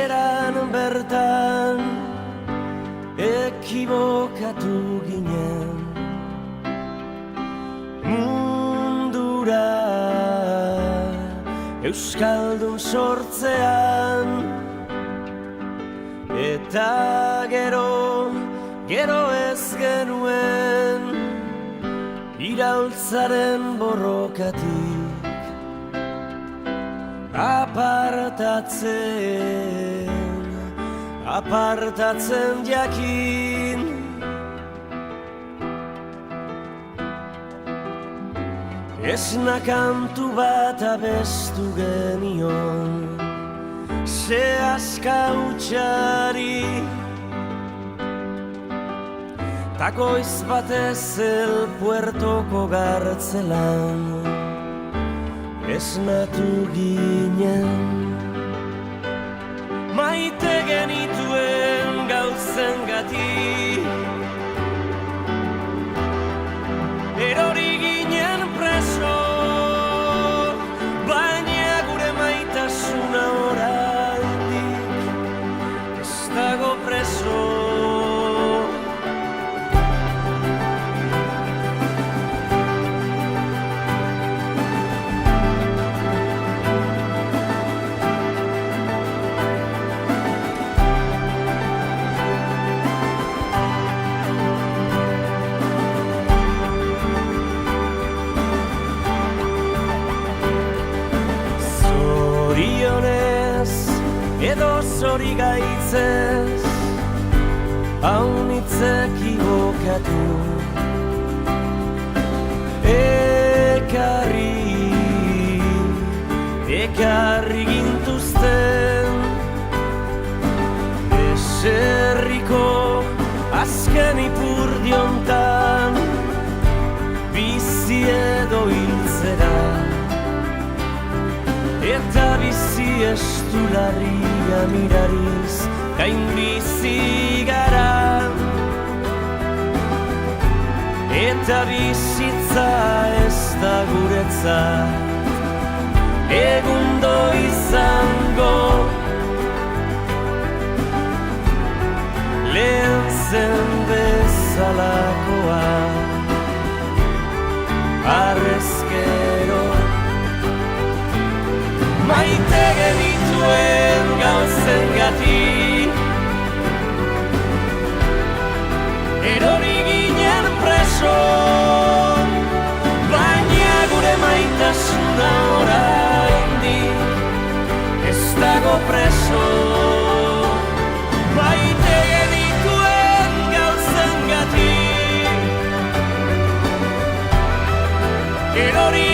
hasieran bertan ekibokatu ginen mundura euskaldun sortzean eta gero ez genuen iraultzaren borrokatik apartatzen jakin esna kantu bat abestu genion se aska utxari takoiz batez el puertoko gartzelan esnatu ginen maite genituen gauzengatik erori ginen preso baina gure maitasuna oraindik ez dago preso edo zori gaitzez haunitz ekibokatu ekarri gintuzten eserriko azken ipurdiontan bizi edo hiltzera eta bizi estularria mirariz gain bizi gara eta bizitza ez da guretzat egundo izango lehen zen bezalakoa arrezkero maite genituen gauzengatik erori ginen preso baina gure maitasuna oraindik ez dago preso maite genituen gauzengatik erori